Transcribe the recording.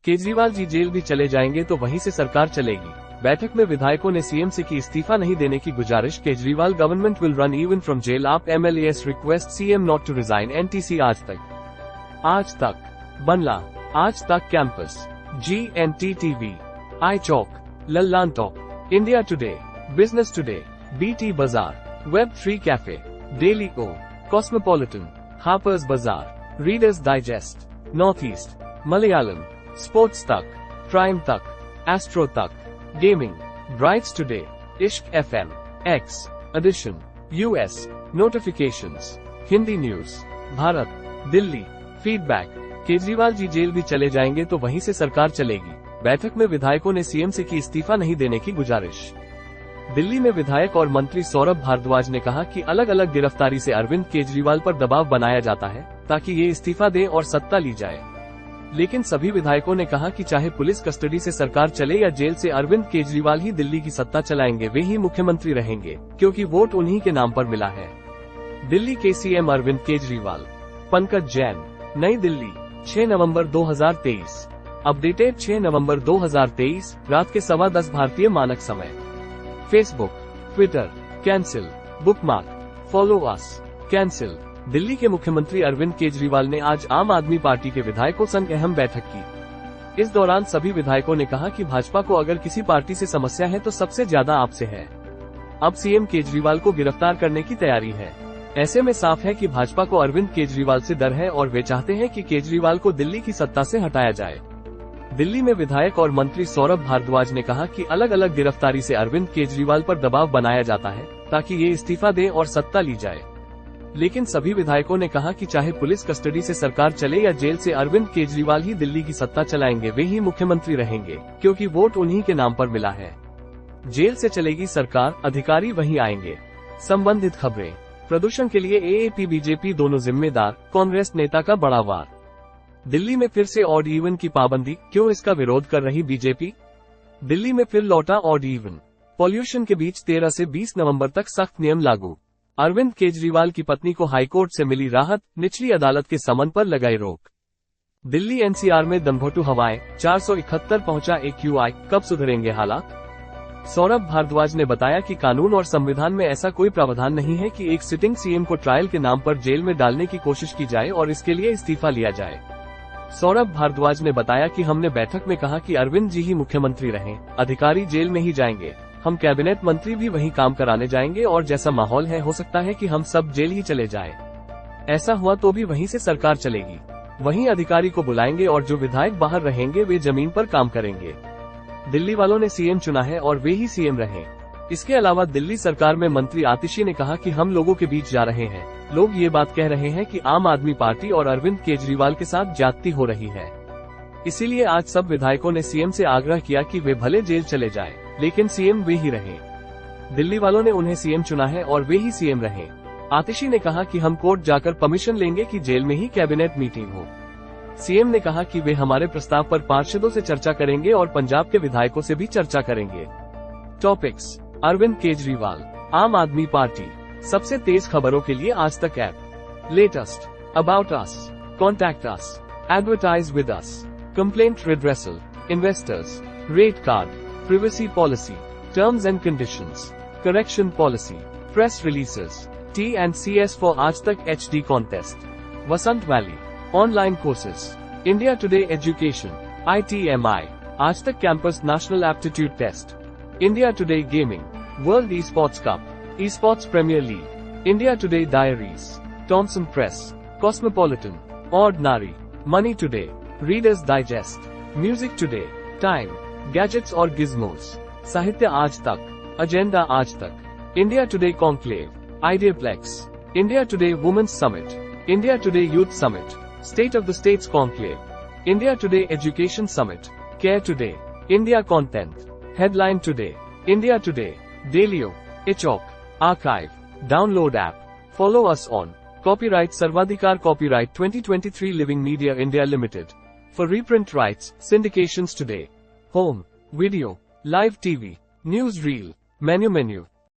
Kejriwal ji jail भी चले जाएंगे तो वहीं से सरकार चलेगी। बैठक में विधायकों ने सीएम से की इस्तीफा नहीं देने की गुजारिश। Kejriwal government will run even from jail. AAP MLAs request CM not to resign. NTC Aaj Tak बनला, Aaj Tak campus, GNT TV, iChalk, लल्लान टॉक, India Today, Business Today, BT bazaar, Web3 cafe, daily O, Cosmopolitan, Harper's Bazaar, Reader's Digest, North East, Malayalam, sports Tak, prime Tak, astro Tak, gaming, brides Today, Ishq FM, X, edition, US, notifications, Hindi news, Bharat, Delhi, feedback. Kejriwal जी jail भी चले जाएंगे तो वहीं से सरकार चलेगी। बैठक में विधायकों ने सीएम से की इस्तीफा नहीं देने की गुजारिश। दिल्ली में विधायक और मंत्री सौरभ भारद्वाज ने कहा कि अलग अलग गिरफ्तारी से अरविंद केजरीवाल पर दबाव बनाया जाता है ताकि ये इस्तीफा दें और सत्ता ली जाए। लेकिन सभी विधायकों ने कहा कि चाहे पुलिस कस्टडी से सरकार चले या जेल से, अरविंद केजरीवाल ही दिल्ली की सत्ता चलाएंगे, वे ही मुख्यमंत्री रहेंगे, क्योंकि वोट उन्हीं के नाम पर मिला है। दिल्ली के CM अरविंद केजरीवाल। पंकज जैन, नई दिल्ली, 6 नवंबर 2023। अपडेटेड 6 नवंबर 2023 रात के 10:15 भारतीय मानक समय। Facebook, Twitter, cancel, bookmark, follow us, cancel. Delhi के मुख्यमंत्री अरविंद केजरीवाल ने आज आम आदमी पार्टी के विधायकों संग अहम बैठक की। इस दौरान सभी विधायकों ने कहा कि भाजपा को अगर किसी पार्टी से समस्या है तो सबसे ज्यादा आपसे है। अब CM केजरीवाल को गिरफ्तार करने की तैयारी है। ऐसे में साफ है कि भाजपा को अरविंद केजरीवाल से डर है और वे चाहते हैं कि केजरीवाल को दिल्ली की सत्ता से हटाया जाए। दिल्ली में विधायक और मंत्री सौरभ भारद्वाज ने कहा कि अलग अलग गिरफ्तारी से अरविंद केजरीवाल पर दबाव बनाया जाता है ताकि ये इस्तीफा दें और सत्ता ली जाए। लेकिन सभी विधायकों ने कहा कि चाहे पुलिस कस्टडी से सरकार चले या जेल से, अरविंद केजरीवाल ही दिल्ली की सत्ता चलाएंगे, वे ही मुख्यमंत्री रहेंगे, क्योंकि वोट उन्हीं के नाम पर मिला है। जेल से चलेगी सरकार, अधिकारी वहीं आएंगे। संबंधित खबरें। प्रदूषण के लिए AAP BJP दोनों जिम्मेदार, कांग्रेस नेता का बड़ा वार। दिल्ली में फिर से ऑड इवन की पाबंदी, क्यों इसका विरोध कर रही बीजेपी? दिल्ली में फिर लौटा ऑड इवन। पॉल्यूशन के बीच 13 से 20 नवंबर तक सख्त नियम लागू। अरविंद केजरीवाल की पत्नी को हाईकोर्ट से मिली राहत, निचली अदालत के समन पर लगाई रोक। दिल्ली NCR में दमघोटू हवाएं, 471 पहुंचा AQI, कब सुधरेंगे हालात? सौरभ भारद्वाज ने बताया कि कानून और संविधान में ऐसा कोई प्रावधान नहीं है कि एक सिटिंग CM को ट्रायल के नाम पर जेल में डालने की कोशिश की जाए और इसके लिए इस्तीफा लिया जाए। सौरभ भारद्वाज ने बताया कि हमने बैठक में कहा कि अरविंद जी ही मुख्यमंत्री रहें, अधिकारी जेल में ही जाएंगे, हम कैबिनेट मंत्री भी वहीं काम कराने जाएंगे और जैसा माहौल है हो सकता है कि हम सब जेल ही चले जाएं। ऐसा हुआ तो भी वहीं से सरकार चलेगी, वहीं अधिकारी को बुलाएंगे और जो विधायक बाहर रहेंगे वे जमीन पर काम करेंगे। दिल्ली वालों ने CM चुना है और वे ही CM रहें। इसके अलावा दिल्ली सरकार में मंत्री आतिशी ने कहा कि हम लोगों के बीच जा रहे हैं, लोग ये बात कह रहे हैं कि आम आदमी पार्टी और अरविंद केजरीवाल के साथ ज्यादती हो रही है। इसीलिए आज सब विधायकों ने CM से आग्रह किया कि वे भले जेल चले जाएं, लेकिन CM वे ही रहें। दिल्ली वालों ने उन्हें CM चुना है और वे ही CM रहें। आतिशी ने कहा कि हम कोर्ट जाकर परमिशन लेंगे कि जेल में ही कैबिनेट मीटिंग हो। CM ने कहा कि वे हमारे प्रस्ताव पर पार्षदों से चर्चा करेंगे और पंजाब के विधायकों से भी चर्चा करेंगे। टॉपिक्स। अरविंद केजरीवाल, आम आदमी पार्टी। सबसे तेज खबरों के लिए आज तक app. Latest, about us, contact us, advertise with us, complaint redressal, investors, rate card, privacy policy, terms and conditions, correction policy, press releases, T&CS for Aaj Tak HD contest, Vasant Valley, online courses, India Today Education, ITMI, Aaj Tak Campus National Aptitude Test, India Today Gaming, World Esports Cup, Esports Premier League, India Today Diaries, Thomson Press, Cosmopolitan, Ordinary, Money Today, Reader's Digest, Music Today, Time, gadgets और gizmos, Sahitya Aaj Tak, agenda Aaj Tak, India Today Conclave, Ideaplex, India Today Women's Summit, India Today Youth Summit, State of the States Conclave, India Today Education Summit, Care Today, India Content, Headline Today, India Today, DailyO, iChalk, archive, download app, follow us on, copyright सर्वाधिकार copyright 2023 Living Media India Limited, for reprint rights, syndications today, Home, Video, Live TV, News Reel, Menu.